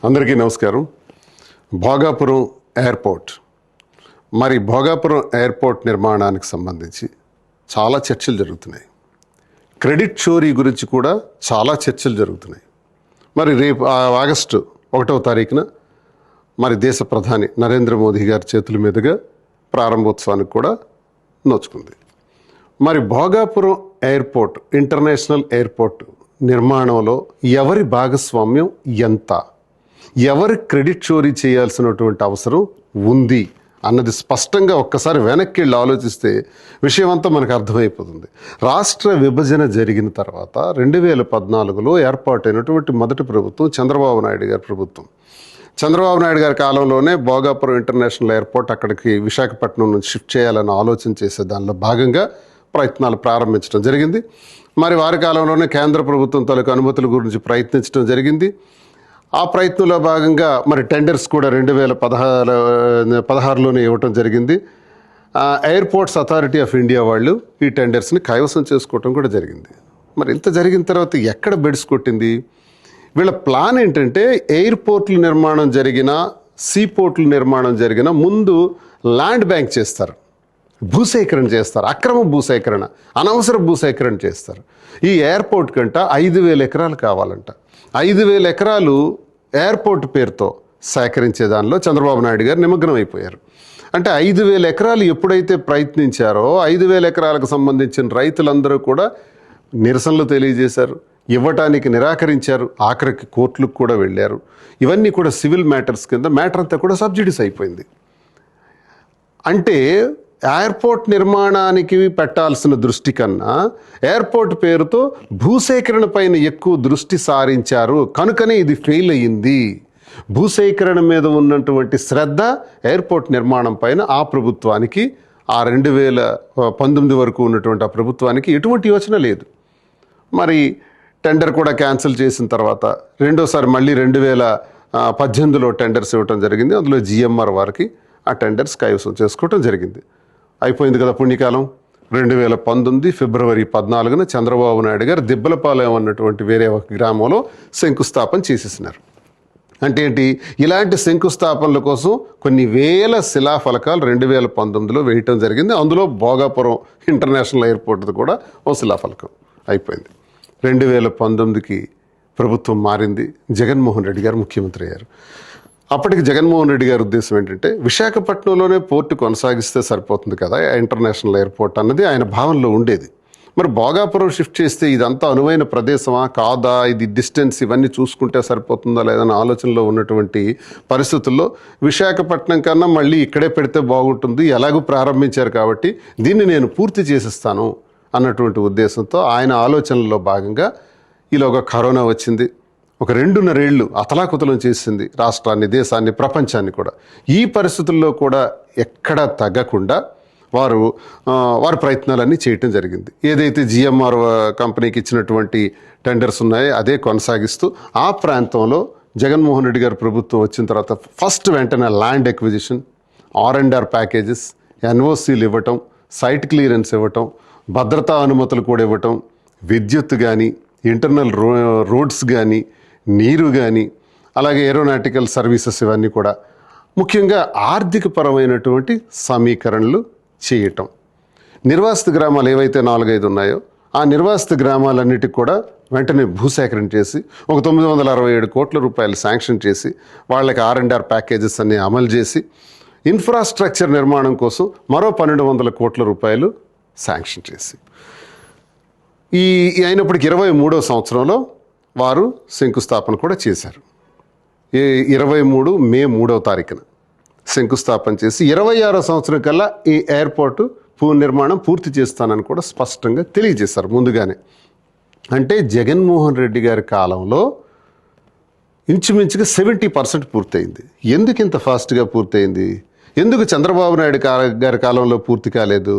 అందరికీ నమస్కారం. Bhogapuram airport Bhogapuram airport నిర్మాణానికి సంబంధించి చాలా చర్చలు జరుగుతున్నాయి. క్రెడిట్ చోరీ గురించి కూడా చాలా చర్చలు జరుగుతున్నాయి. రేపు ఆగస్టు 1వ తారీఖున దేశ ప్రధాని నరేంద్ర మోదీ గారి చేతుల మీదుగా ప్రారంభోత్సవానికి కూడా నోచుకుంది. భోగాపురం ఎయిర్పోర్ట్, ఇంటర్నేషనల్ ఎయిర్పోర్ట్ నిర్మాణంలో ఎవరి భాగస్వామ్యం ఎంత, ఎవరి క్రెడిట్ చోరీ చేయాల్సినటువంటి అవసరం ఉంది అన్నది స్పష్టంగా ఒక్కసారి వెనక్కి వెళ్ళి ఆలోచిస్తే విషయం అంతా మనకు అర్థమైపోతుంది. రాష్ట్ర విభజన జరిగిన తర్వాత 2014లో ఏర్పాటైనటువంటి మొదటి ప్రభుత్వం చంద్రబాబు నాయుడు గారి ప్రభుత్వం. చంద్రబాబు నాయుడు గారి కాలంలోనే భోగాపురం ఇంటర్నేషనల్ ఎయిర్పోర్ట్ అక్కడికి విశాఖపట్నం నుంచి షిఫ్ట్ చేయాలని ఆలోచన చేసే దానిలో భాగంగా ప్రయత్నాలు ప్రారంభించడం జరిగింది. వారి కాలంలోనే కేంద్ర ప్రభుత్వం తాలూకు అనుమతుల గురించి ప్రయత్నించడం జరిగింది. ఆ ప్రయత్నంలో భాగంగా టెండర్స్ కూడా 2016లోనే ఇవ్వటం జరిగింది. ఎయిర్పోర్ట్స్ అథారిటీ ఆఫ్ ఇండియా వాళ్ళు ఈ టెండర్స్ని కైవసం చేసుకోవటం కూడా జరిగింది. ఇంత జరిగిన తర్వాత ఎక్కడ బెడ్స్ కొట్టింది? వీళ్ళ ప్లాన్ ఏంటంటే ఎయిర్పోర్ట్ల నిర్మాణం జరిగినా, సీపోర్ట్ల నిర్మాణం జరిగినా ముందు ల్యాండ్ బ్యాంక్ చేస్తారు, భూసేకరణ చేస్తారు, అక్రమ భూసేకరణ, అనవసర భూసేకరణ చేస్తారు. ఈ ఎయిర్పోర్ట్ కంట 5,000 ఎకరాలు కావాలంట. 5,000 ఎకరాలు ఎయిర్పోర్ట్ పేరుతో సేకరించే దానిలో చంద్రబాబు నాయుడు గారు నిమగ్నం అయిపోయారు. అంటే 5,000 ఎకరాలు ఎప్పుడైతే ప్రయత్నించారో 5,000 ఎకరాలకు సంబంధించిన రైతులందరూ కూడా నిరసనలు తెలియజేశారు, ఇవ్వటానికి నిరాకరించారు, ఆఖరికి కోర్టులకు కూడా వెళ్ళారు. ఇవన్నీ కూడా సివిల్ మ్యాటర్స్ కింద మ్యాటర్ అంతా కూడా సబ్సిడీస్ అయిపోయింది. అంటే ఎయిర్పోర్ట్ నిర్మాణానికి పెట్టాల్సిన దృష్టి కన్నా ఎయిర్పోర్ట్ పేరుతో భూసేకరణ పైన ఎక్కువ దృష్టి సారించారు. కనుకనే ఇది ఫెయిల్ అయ్యింది. భూసేకరణ మీద ఉన్నటువంటి శ్రద్ధ ఎయిర్పోర్ట్ నిర్మాణం పైన ఆ ప్రభుత్వానికి, ఆ 2019 వరకు ఉన్నటువంటి ఆ ప్రభుత్వానికి ఎటువంటి యోచన లేదు. టెండర్ కూడా క్యాన్సిల్ చేసిన తర్వాత రెండోసారి మళ్ళీ 2018లో టెండర్స్ ఇవ్వటం జరిగింది. అందులో జిఎంఆర్ వారికి ఆ టెండర్స్ కైవసం చేసుకోవటం జరిగింది. అయిపోయింది కదా పుణ్యకాలం. 2019 ఫిబ్రవరి 14న చంద్రబాబు నాయుడు గారు దిబ్బలపాలెం అన్నటువంటి వేరే ఒక గ్రామంలో శంకుస్థాపన చేసేసినారు. అంటే ఏంటి? ఇలాంటి శంకుస్థాపనల కోసం కొన్ని వేల శిలాఫలకాలు 2019లో వేయటం జరిగింది. అందులో భోగాపురం ఇంటర్నేషనల్ ఎయిర్పోర్ట్ కూడా ఓ శిలాఫలకం అయిపోయింది. 2019కి ప్రభుత్వం మారింది. జగన్మోహన్ రెడ్డి గారు ముఖ్యమంత్రి అయ్యారు. అప్పటికి జగన్మోహన్ రెడ్డి గారి ఉద్దేశం ఏంటంటే విశాఖపట్నంలోనే పోర్టు కొనసాగిస్తే సరిపోతుంది కదా ఇంటర్నేషనల్ ఎయిర్పోర్ట్ అన్నది ఆయన భావనలో ఉండేది. భోగాపురం షిఫ్ట్ చేస్తే ఇదంతా అనువైన ప్రదేశమా కాదా, ఇది డిస్టెన్స్ ఇవన్నీ చూసుకుంటే సరిపోతుందా లేదన్న ఆలోచనలో ఉన్నటువంటి పరిస్థితుల్లో విశాఖపట్నం కన్నా మళ్ళీ ఇక్కడే పెడితే బాగుంటుంది, ఎలాగూ ప్రారంభించారు కాబట్టి దీన్ని నేను పూర్తి చేసిస్తాను అన్నటువంటి ఉద్దేశంతో ఆయన ఆలోచనలో భాగంగా ఈలోగా కరోనా వచ్చింది. ఒక 2.5 ఏళ్ళు అతలాకుతలం చేసింది రాష్ట్రాన్ని, దేశాన్ని, ప్రపంచాన్ని కూడా. ఈ పరిస్థితుల్లో కూడా ఎక్కడా తగ్గకుండా వారి ప్రయత్నాలన్నీ చేయటం జరిగింది. ఏదైతే జిఎంఆర్ కంపెనీకి ఇచ్చినటువంటి టెండర్స్ ఉన్నాయో అదే కొనసాగిస్తూ ఆ ప్రాంతంలో జగన్మోహన్ రెడ్డి గారి ప్రభుత్వం వచ్చిన తర్వాత ఫస్ట్ వెంటనే ల్యాండ్ ఎక్విజిషన్, R&R ప్యాకేజెస్, ఎన్ఓసీలు ఇవ్వటం, సైట్ క్లియరెన్స్ ఇవ్వటం, భద్రతా అనుమతులు కూడా ఇవ్వటం, విద్యుత్ కానీ, ఇంటర్నల్ రోడ్స్ కానీ, నీరు కానీ, అలాగే ఏరోనాటికల్ సర్వీసెస్ ఇవన్నీ కూడా ముఖ్యంగా ఆర్థిక పరమైనటువంటి సమీకరణలు చేయటం. నిర్వాసిత గ్రామాలు ఏవైతే 4-5 ఉన్నాయో ఆ నిర్వాసిత గ్రామాలన్నిటికి కూడా వెంటనే భూసేకరణ చేసి ఒక 967 కోట్ల రూపాయలు శాంక్షన్ చేసి వాళ్ళకి R&R ప్యాకేజెస్ అన్ని అమలు చేసి ఇన్ఫ్రాస్ట్రక్చర్ నిర్మాణం కోసం మరో 1,200 కోట్ల రూపాయలు శాంక్షన్ చేసి అయినప్పటికీ 23వ సంవత్సరంలో వారు శంకుస్థాపన కూడా చేశారు. 23 మే 3వ తారీఖున శంకుస్థాపన చేసి 26వ సంవత్సరం కల్లా ఈ ఎయిర్పోర్టు నిర్మాణం పూర్తి చేస్తానని కూడా స్పష్టంగా తెలియజేశారు ముందుగానే. అంటే జగన్మోహన్ రెడ్డి గారి కాలంలో ఇంచుమించుగా 70% పూర్తయింది. ఎందుకు ఇంత ఫాస్ట్గా పూర్తయింది? ఎందుకు చంద్రబాబు నాయుడు గారి కాలంలో పూర్తి కాలేదు?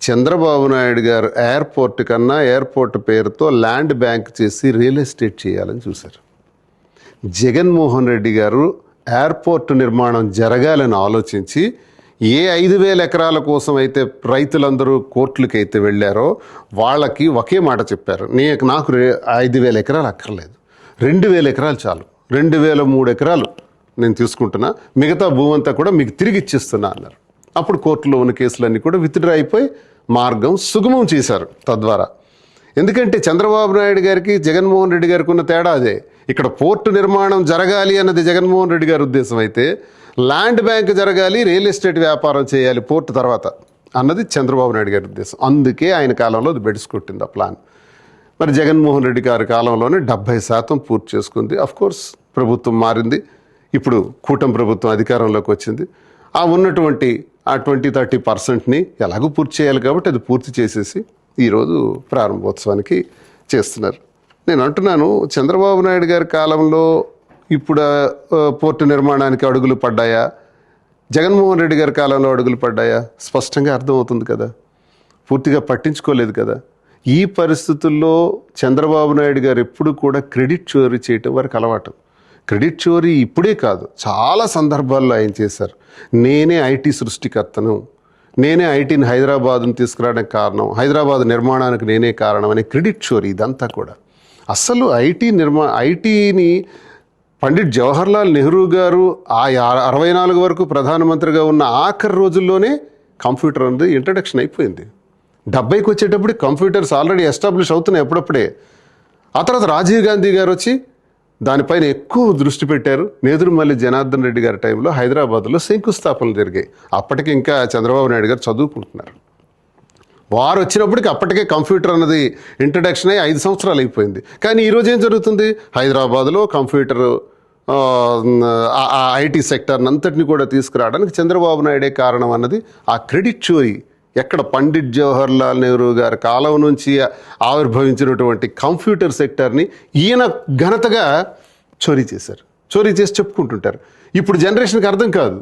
చంద్రబాబు నాయుడు గారు ఎయిర్పోర్ట్ కన్నా ఎయిర్పోర్ట్ పేరుతో ల్యాండ్ బ్యాంక్ చేసి రియల్ ఎస్టేట్ చేయాలని చూశారు. జగన్మోహన్ రెడ్డి గారు ఎయిర్పోర్ట్ నిర్మాణం జరగాలని ఆలోచించి ఏ 5,000 ఎకరాల కోసం అయితే రైతులందరూ కోర్టులకి అయితే వెళ్ళారో వాళ్ళకి ఒకే మాట చెప్పారు, నాకు 5,000 ఎకరాలు అక్కర్లేదు, 2,000 ఎకరాలు చాలు. 2003 ఎకరాలు నేను తీసుకుంటున్నా, మిగతా భూమి అంతా కూడా మీకు తిరిగి ఇచ్చిస్తున్నా అన్నారు. అప్పుడు కోర్టులో ఉన్న కేసులన్నీ కూడా విత్డ్రా అయిపోయి మార్గం సుగమం చేశారు తద్వారా. ఎందుకంటే చంద్రబాబు నాయుడు గారికి జగన్మోహన్ రెడ్డి గారికి ఉన్న తేడా అదే. ఇక్కడ పోర్టు నిర్మాణం జరగాలి అన్నది జగన్మోహన్ రెడ్డి గారి ఉద్దేశం అయితే, ల్యాండ్ బ్యాంక్ జరగాలి, రియల్ ఎస్టేట్ వ్యాపారం చేయాలి పోర్టు తర్వాత అన్నది చంద్రబాబు నాయుడు గారి ఉద్దేశం. అందుకే ఆయన కాలంలో అది బెడిసికొట్టింది ఆ ప్లాన్. మరి జగన్మోహన్ రెడ్డి గారి కాలంలోనే 70% పూర్తి చేసుకుంది. కోర్స్ ప్రభుత్వం మారింది, ఇప్పుడు కూటమి ప్రభుత్వం అధికారంలోకి వచ్చింది. ఆ ఉన్నటువంటి ఆ 20-30%ని ఎలాగో పూర్తి చేయాలి కాబట్టి అది పూర్తి చేసేసి ఈరోజు ప్రారంభోత్సవానికి చేస్తున్నారు. నేను అంటున్నాను, చంద్రబాబు నాయుడు గారి కాలంలో ఇప్పుడు పోర్టు నిర్మాణానికి అడుగులు పడ్డాయా, జగన్మోహన్ రెడ్డి గారి కాలంలో అడుగులు పడ్డాయా? స్పష్టంగా అర్థమవుతుంది కదా. పూర్తిగా పట్టించుకోలేదు కదా. ఈ పరిస్థితుల్లో చంద్రబాబు నాయుడు గారు ఎప్పుడు కూడా క్రెడిట్ చోరీ చేయటం వారికి అలవాటు. క్రెడిట్ చోరీ ఇప్పుడే కాదు, చాలా సందర్భాల్లో ఆయన చేశారు. నేనే ఐటీ సృష్టికర్తను, నేనే ఐటీని హైదరాబాద్ను తీసుకురావడానికి కారణం, హైదరాబాద్ నిర్మాణానికి నేనే కారణం అనే క్రెడిట్ చోరీ ఇదంతా కూడా. అసలు ఐటీని పండిట్ జవహర్లాల్ నెహ్రూ గారు ఆ 64 వరకు ప్రధానమంత్రిగా ఉన్న ఆఖరి రోజుల్లోనే కంప్యూటర్ అనేది ఇంట్రడక్షన్ అయిపోయింది. 70కి వచ్చేటప్పుడు కంప్యూటర్స్ ఆల్రెడీ ఎస్టాబ్లిష్ అవుతున్నాయి అప్పుడప్పుడే. ఆ తర్వాత రాజీవ్ గాంధీ గారు వచ్చి దానిపైన ఎక్కువ దృష్టి పెట్టారు. నేదురుమల్లి జనార్దన్ రెడ్డి గారి టైంలో హైదరాబాద్లో శంకుస్థాపనలు జరిగాయి. అప్పటికి ఇంకా చంద్రబాబు నాయుడు గారు చదువుకుంటున్నారు. వారు వచ్చినప్పటికి అప్పటికే కంప్యూటర్ అన్నది ఇంట్రడక్షన్ అయ్యి 5 సంవత్సరాలు అయిపోయింది. కానీ ఈరోజు ఏం జరుగుతుంది? హైదరాబాద్లో కంప్యూటర్ ఐటీ సెక్టర్ని అంతటిని కూడా తీసుకురావడానికి చంద్రబాబు నాయుడే కారణం అన్నది ఆ క్రెడిట్ చోరీ. ఎక్కడ పండిట్ జవహర్లాల్ నెహ్రూ గారి కాలం నుంచి ఆవిర్భవించినటువంటి కంప్యూటర్ సెక్టర్ని ఈయన ఘనతగా చోరీ చేశారు. చోరీ చేసి చెప్పుకుంటుంటారు. ఇప్పుడు జనరేషన్కి అర్థం కాదు,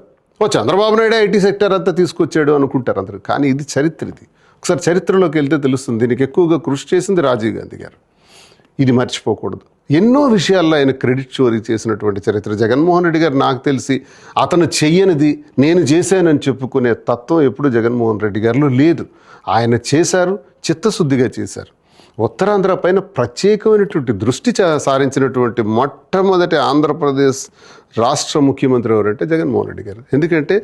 చంద్రబాబు నాయుడే ఐటీ సెక్టర్ అంతా తీసుకొచ్చాడు అనుకుంటారు అందరూ. కానీ ఇది చరిత్ర. ఇది ఒకసారి చరిత్రలోకి వెళ్తే తెలుస్తుంది. దీనికి ఎక్కువగా కృషి చేసింది రాజీవ్ గాంధీ గారు. ఇది మర్చిపోకూడదు. ఎన్నో విషయాల్లో ఆయన క్రెడిట్ చోరీ చేసినటువంటి చరిత్ర. జగన్మోహన్ రెడ్డి గారు నాకు తెలిసి అతను చెయ్యనిది నేను చేశానని చెప్పుకునే తత్వం ఎప్పుడు జగన్మోహన్ రెడ్డి గారిలో లేదు. ఆయన చేశారు, చిత్తశుద్ధిగా చేశారు. ఉత్తరాంధ్ర పైన ప్రత్యేకమైనటువంటి దృష్టి సారించినటువంటి మొట్టమొదటి ఆంధ్రప్రదేశ్ రాష్ట్ర ముఖ్యమంత్రి ఎవరంటే జగన్మోహన్ రెడ్డి గారు. ఎందుకంటే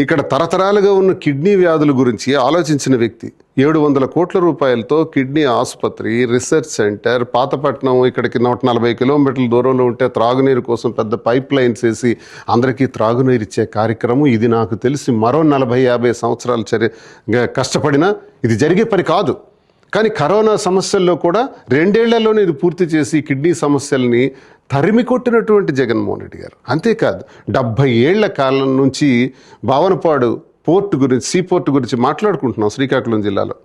ఇక్కడ తరతరాలుగా ఉన్న కిడ్నీ వ్యాధుల గురించి ఆలోచించిన వ్యక్తి. 700 కోట్ల రూపాయలతో కిడ్నీ ఆసుపత్రి, రీసెర్చ్ సెంటర్, పాతపట్నం ఇక్కడికి 140 కిలోమీటర్ల దూరంలో ఉంటే త్రాగునీరు కోసం పెద్ద పైప్ లైన్స్ వేసి అందరికీ త్రాగునీరు ఇచ్చే కార్యక్రమం. ఇది నాకు తెలిసి మరో 40-50 సంవత్సరాలు కష్టపడినా ఇది జరిగే పని కాదు. కానీ కరోనా సమస్యల్లో కూడా 2 ఏళ్లలోనే ఇది పూర్తి చేసి కిడ్నీ సమస్యల్ని తరిమి కొట్టినటువంటి జగన్మోహన్ రెడ్డి గారు. అంతేకాదు 70 ఏళ్ల కాలం నుంచి భావనపాడు పోర్టు గురించి, సీ పోర్టు గురించి మాట్లాడుకుంటున్నాం శ్రీకాకుళం జిల్లాలో.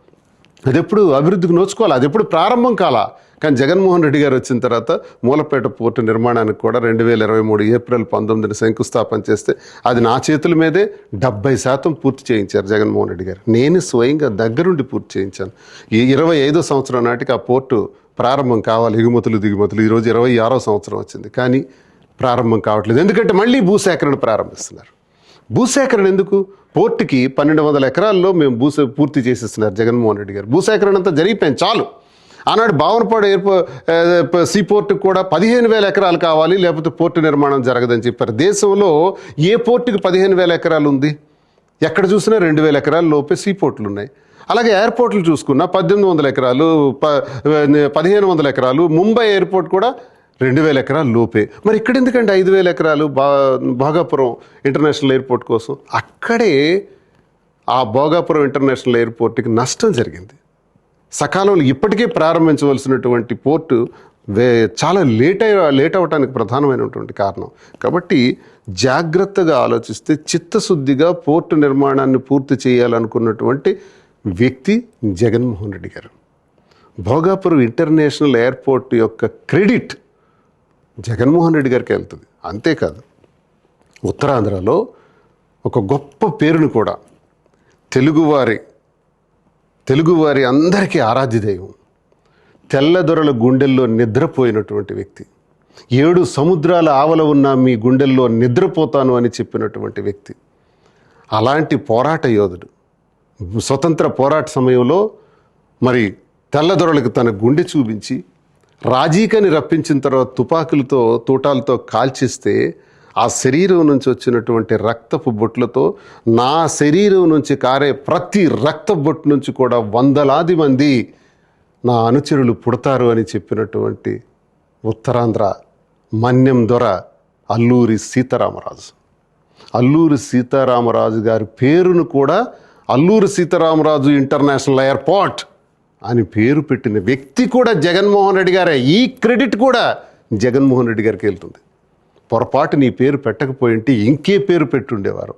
అది ఎప్పుడు అభివృద్ధికి నోచుకోవాలి, అది ఎప్పుడు ప్రారంభం కాలా. కానీ జగన్మోహన్ రెడ్డి గారు వచ్చిన తర్వాత మూలపేట పోర్టు నిర్మాణానికి కూడా 2023 ఏప్రిల్ 19న శంకుస్థాపన చేస్తే అది నా చేతుల మీదే 70% పూర్తి చేయించారు జగన్మోహన్ రెడ్డి గారు. నేను స్వయంగా దగ్గరుండి పూర్తి చేయించాను. ఈ 25వ సంవత్సరం నాటికి ఆ పోర్టు ప్రారంభం కావాలి, ఎగుమతులు దిగుమతులు. ఈరోజు 26వ సంవత్సరం వచ్చింది, కానీ ప్రారంభం కావట్లేదు. ఎందుకంటే మళ్ళీ భూసేకరణ ప్రారంభిస్తున్నారు. భూసేకరణ ఎందుకు? పోర్టుకి 1200 ఎకరాల్లో మేము పూర్తి చేసేస్తున్నారు జగన్మోహన్ రెడ్డి గారు. భూసేకరణ అంతా జరిగిపోయింది, చాలు. ఆనాడు భావనపాడు సీ పోర్టుకు కూడా 15,000 ఎకరాలు కావాలి, లేకపోతే పోర్టు నిర్మాణం జరగదని చెప్పారు. దేశంలో ఏ పోర్టుకి 15,000 ఎకరాలు ఉంది? ఎక్కడ చూసినా 2,000 ఎకరాల లోపే సీ పోర్టులు ఉన్నాయి. అలాగే ఎయిర్పోర్ట్లు చూసుకున్నా 1800 ఎకరాలు, 1500 ఎకరాలు. ముంబై ఎయిర్పోర్ట్ కూడా 2,000 ఎకరాలు లోపే. మరి ఇక్కడ ఎందుకంటే 5,000 ఎకరాలు భోగాపురం ఇంటర్నేషనల్ ఎయిర్పోర్ట్ కోసం? అక్కడే ఆ భోగాపురం ఇంటర్నేషనల్ ఎయిర్పోర్ట్కి నష్టం జరిగింది. సకాలంలో ఇప్పటికే ప్రారంభించవలసినటువంటి పోర్టు చాలా లేట్ అవ్వడానికి ప్రధానమైనటువంటి కారణం. కాబట్టి జాగ్రత్తగా ఆలోచిస్తే చిత్తశుద్ధిగా పోర్టు నిర్మాణాన్ని పూర్తి చేయాలనుకున్నటువంటి వ్యక్తి జగన్మోహన్ రెడ్డి గారు. భోగాపురం ఇంటర్నేషనల్ ఎయిర్పోర్ట్ యొక్క క్రెడిట్ జగన్మోహన్ రెడ్డి గారికి వెళ్తుంది. అంతేకాదు ఉత్తరాంధ్రలో ఒక గొప్ప పేరును కూడా తెలుగువారి అందరికీ ఆరాధ్య దైవం, తెల్లదొరల గుండెల్లో నిద్రపోయినటువంటి వ్యక్తి, 7 సముద్రాల ఆవల ఉన్న మీ గుండెల్లో నిద్రపోతాను అని చెప్పినటువంటి వ్యక్తి, అలాంటి పోరాట యోధుడు. స్వతంత్ర పోరాట సమయంలో మరి తెల్లదొరలకు తన గుండె చూపించి రాజీకని రప్పించిన తర్వాత తుపాకులతో తూటాలతో కాల్చిస్తే ఆ శరీరం నుంచి వచ్చినటువంటి రక్తపు బొట్లతో నా శరీరం నుంచి కారే ప్రతి రక్త బొట్టు నుంచి కూడా వందలాది మంది నా అనుచరులు పుడతారు అని చెప్పినటువంటి ఉత్తరాంధ్ర మన్యం దొర అల్లూరి సీతారామరాజు. అల్లూరి సీతారామరాజు గారి పేరును కూడా అల్లూరి సీతారామరాజు ఇంటర్నేషనల్ ఎయిర్పోర్ట్ అని పేరు పెట్టిన వ్యక్తి కూడా జగన్మోహన్ రెడ్డి గారే. ఈ క్రెడిట్ కూడా జగన్మోహన్ రెడ్డి గారికి వెళ్తుంది. పొరపాటు నీ పేరు పెట్టకపోయింటే ఇంకే పేరు పెట్టుండేవారు.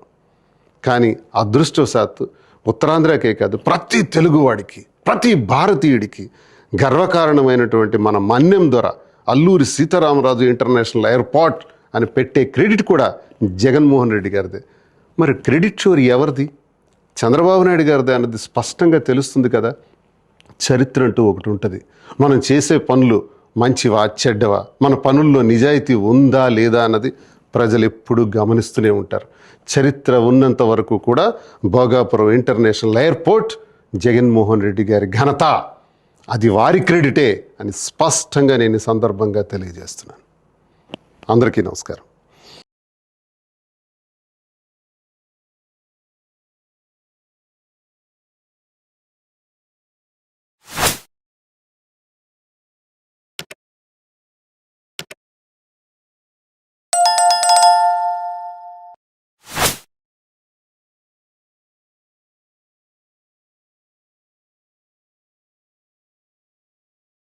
కానీ అదృష్టవశాత్తు ఉత్తరాంధ్రకే కాదు, ప్రతి తెలుగువాడికి, ప్రతి భారతీయుడికి గర్వకారణమైనటువంటి మన మన్యం ద్వారా అల్లూరి సీతారామరాజు ఇంటర్నేషనల్ ఎయిర్పోర్ట్ అని పెట్టే క్రెడిట్ కూడా జగన్మోహన్ రెడ్డి గారిదే. మరి క్రెడిట్ చోరీ ఎవరిది? చంద్రబాబు నాయుడు గారిదే అన్నది స్పష్టంగా తెలుస్తుంది కదా. చరిత్ర అంటూ ఒకటి ఉంటుంది. మనం చేసే పనులు మంచివా చెడ్డవా, మన పనుల్లో నిజాయితీ ఉందా లేదా అన్నది ప్రజలు ఎప్పుడూ గమనిస్తూనే ఉంటారు. చరిత్ర ఉన్నంత వరకు కూడా భోగాపురం ఇంటర్నేషనల్ ఎయిర్పోర్ట్ జగన్మోహన్ రెడ్డి గారి ఘనత, అది వారి క్రెడిటే అని స్పష్టంగా నేను ఈ సందర్భంగా తెలియజేస్తున్నాను. అందరికీ నమస్కారం.